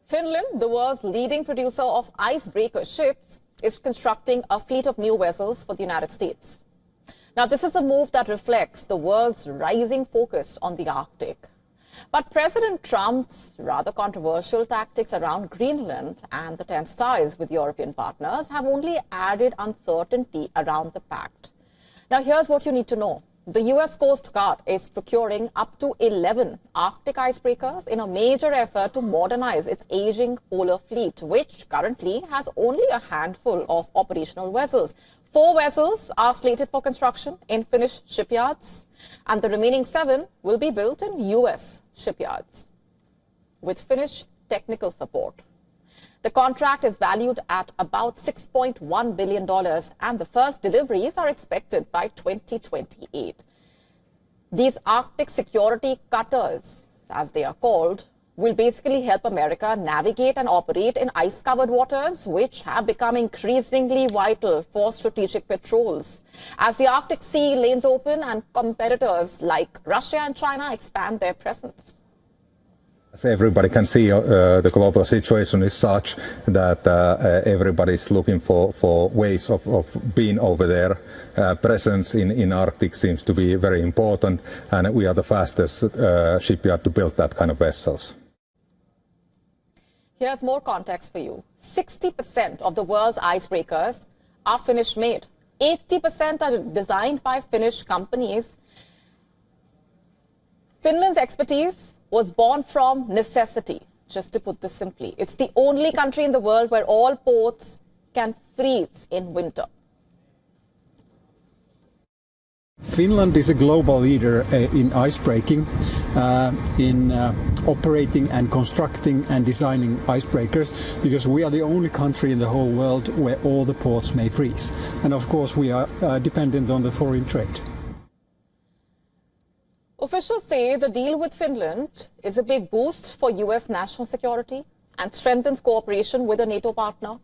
Finland, the world's leading producer of icebreaker ships, is constructing a fleet of new vessels for the United States. Now, this is a move that reflects the world's rising focus on the Arctic. But President Trump's rather controversial tactics around Greenland and the tense ties with European partners have only added uncertainty around the Pact. Now, here's what you need to know. The US Coast Guard is procuring up to 11 Arctic icebreakers in a major effort to modernize its aging polar fleet, which currently has only a handful of operational vessels. 4 vessels are slated for construction in Finnish shipyards, and the remaining 7 will be built in US shipyards with Finnish technical support. The contract is valued at about $6.1 billion, and the first deliveries are expected by 2028. These Arctic security cutters, as they are called, will basically help America navigate and operate in ice-covered waters, which have become increasingly vital for strategic patrols. As the Arctic Sea lanes open and competitors like Russia and China expand their presence. As everybody can see, the global situation is such that everybody's looking for ways of being over there. Presence in Arctic seems to be very important, and we are the fastest shipyard to build that kind of vessels. Here's more context for you. 60% of the world's icebreakers are Finnish-made. 80% are designed by Finnish companies. Finland's expertise was born from necessity, just to put this simply. It's the only country in the world where all ports can freeze in winter. Finland is a global leader in icebreaking, in operating and constructing and designing icebreakers, because we are the only country in the whole world where all the ports may freeze. And of course we are dependent on the foreign trade. Officials say the deal with Finland is a big boost for US national security and strengthens cooperation with a NATO partner.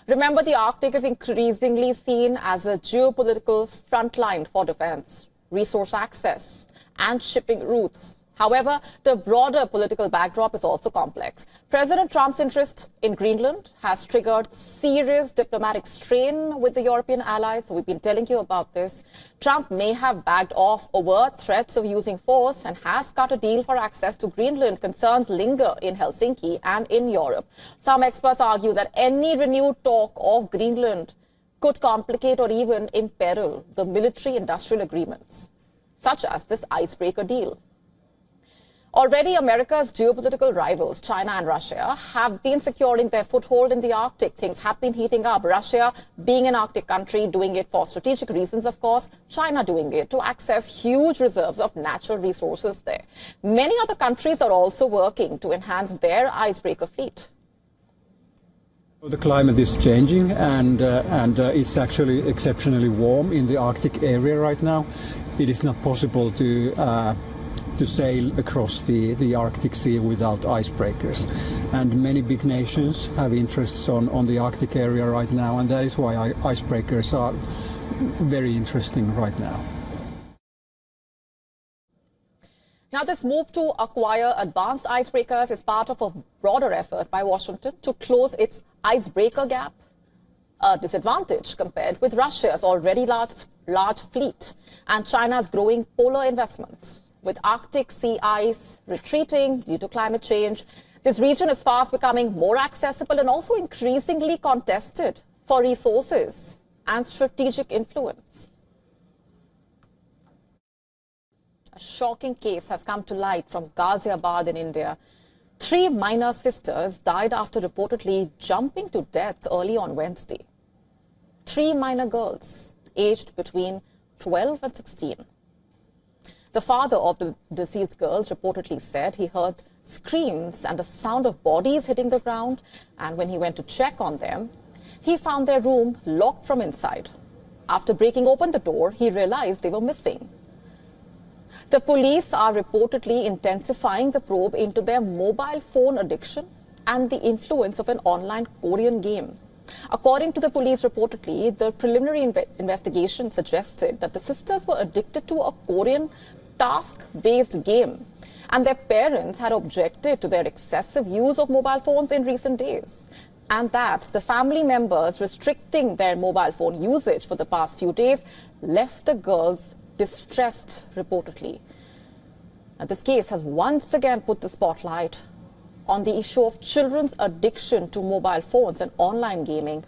Remember, the Arctic is increasingly seen as a geopolitical frontline for defense, resource access, and shipping routes. However, the broader political backdrop is also complex. President Trump's interest in Greenland has triggered serious diplomatic strain with the European allies. We've been telling you about this. Trump may have backed off over threats of using force and has cut a deal for access to Greenland. Concerns linger in Helsinki and in Europe. Some experts argue that any renewed talk of Greenland could complicate or even imperil the military-industrial agreements, such as this icebreaker deal. Already, America's geopolitical rivals, China and Russia, have been securing their foothold in the Arctic. Things have been heating up. Russia, being an Arctic country, doing it for strategic reasons, of course. China doing it to access huge reserves of natural resources there. Many other countries are also working to enhance their icebreaker fleet. The climate is changing, and it's actually exceptionally warm in the Arctic area right now. It is not possible to sail across the Arctic Sea without icebreakers. And many big nations have interests on the Arctic area right now, and that is why icebreakers are very interesting right now. Now, this move to acquire advanced icebreakers is part of a broader effort by Washington to close its icebreaker gap, a disadvantage compared with Russia's already large fleet and China's growing polar investments. With Arctic sea ice retreating due to climate change, this region is fast becoming more accessible and also increasingly contested for resources and strategic influence. A shocking case has come to light from Ghaziabad in India. 3 minor sisters died after reportedly jumping to death early on Wednesday. 3 minor girls, aged between 12 and 16. The father of the deceased girls reportedly said he heard screams and the sound of bodies hitting the ground, and when he went to check on them, he found their room locked from inside. After breaking open the door, he realized they were missing. The police are reportedly intensifying the probe into their mobile phone addiction and the influence of an online Korean game. According to the police, reportedly, the preliminary investigation suggested that the sisters were addicted to a Korean task-based game. and their parents had objected to their excessive use of mobile phones in recent days, and that the family members restricting their mobile phone usage for the past few days left the girls distressed, reportedly. Now, this case has once again put the spotlight on the issue of children's addiction to mobile phones and online gaming.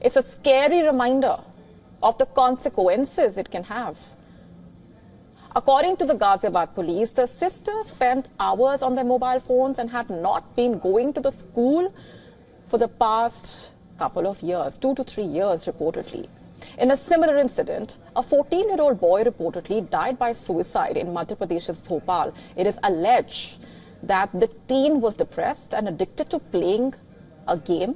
It's a scary reminder of the consequences it can have. According to the Ghaziabad police, the sisters spent hours on their mobile phones and had not been going to the school for the past couple of years, 2 to 3 years reportedly. In a similar incident, a 14-year-old boy reportedly died by suicide in Madhya Pradesh's Bhopal. It is alleged that the teen was depressed and addicted to playing a game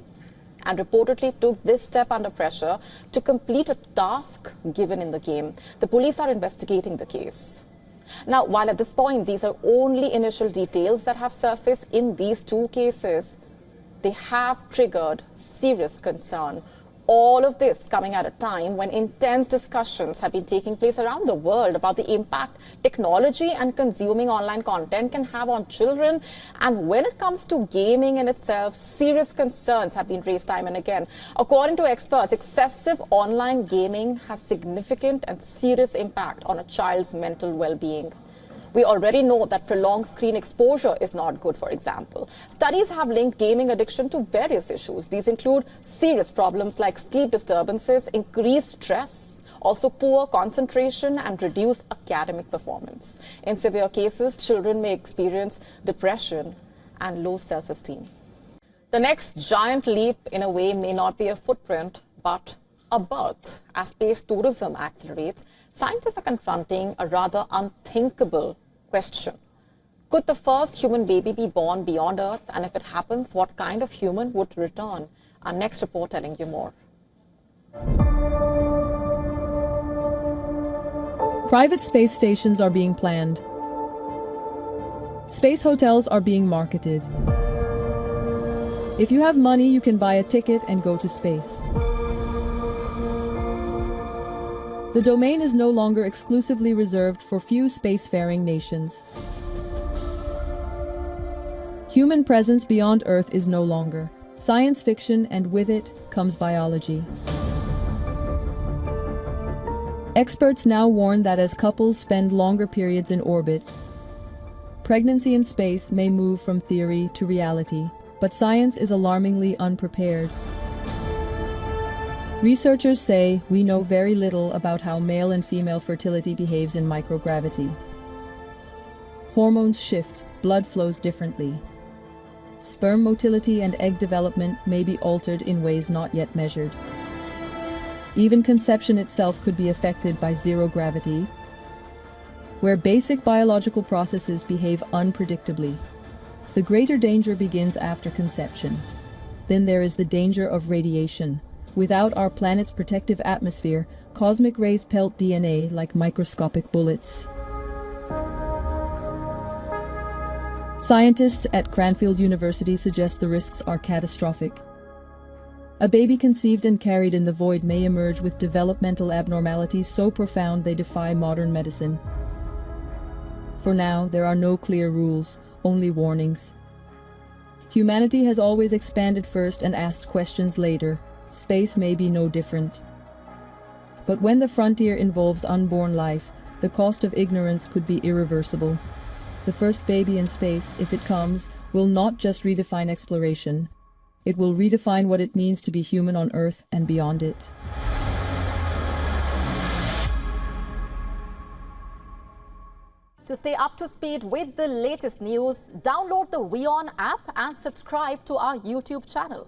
and reportedly took this step under pressure to complete a task given in the game. The police are investigating the case. Now, while at this point these are only initial details that have surfaced in these two cases, they have triggered serious concern. All of this coming at a time when intense discussions have been taking place around the world about the impact technology and consuming online content can have on children. And when it comes to gaming in itself, serious concerns have been raised time and again. According to experts, excessive online gaming has significant and serious impact on a child's mental well-being. We already know that prolonged screen exposure is not good, for example. Studies have linked gaming addiction to various issues. These include serious problems like sleep disturbances, increased stress, also poor concentration and reduced academic performance. In severe cases, children may experience depression and low self-esteem. The next giant leap, in a way, may not be a footprint, but a birth. As space tourism accelerates, scientists are confronting a rather unthinkable question. Could the first human baby be born beyond Earth? And if it happens, what kind of human would return? Our next report telling you more. Private space stations are being planned. Space hotels are being marketed. If you have money, you can buy a ticket and go to space. The domain is no longer exclusively reserved for few spacefaring nations. Human presence beyond Earth is no longer science fiction, and with it comes biology. Experts now warn that as couples spend longer periods in orbit, pregnancy in space may move from theory to reality, but science is alarmingly unprepared. Researchers say we know very little about how male and female fertility behaves in microgravity. Hormones shift, blood flows differently. Sperm motility and egg development may be altered in ways not yet measured. Even conception itself could be affected by zero gravity, where basic biological processes behave unpredictably. The greater danger begins after conception. Then there is the danger of radiation. Without our planet's protective atmosphere, cosmic rays pelt DNA like microscopic bullets. Scientists at Cranfield University suggest the risks are catastrophic. A baby conceived and carried in the void may emerge with developmental abnormalities so profound they defy modern medicine. For now, there are no clear rules, only warnings. Humanity has always expanded first and asked questions later. Space may be no different. But when the frontier involves unborn life, the cost of ignorance could be irreversible. The first baby in space, if it comes, will not just redefine exploration. It will redefine what it means to be human on Earth and beyond it. To stay up to speed with the latest news, download the WION app and subscribe to our YouTube channel.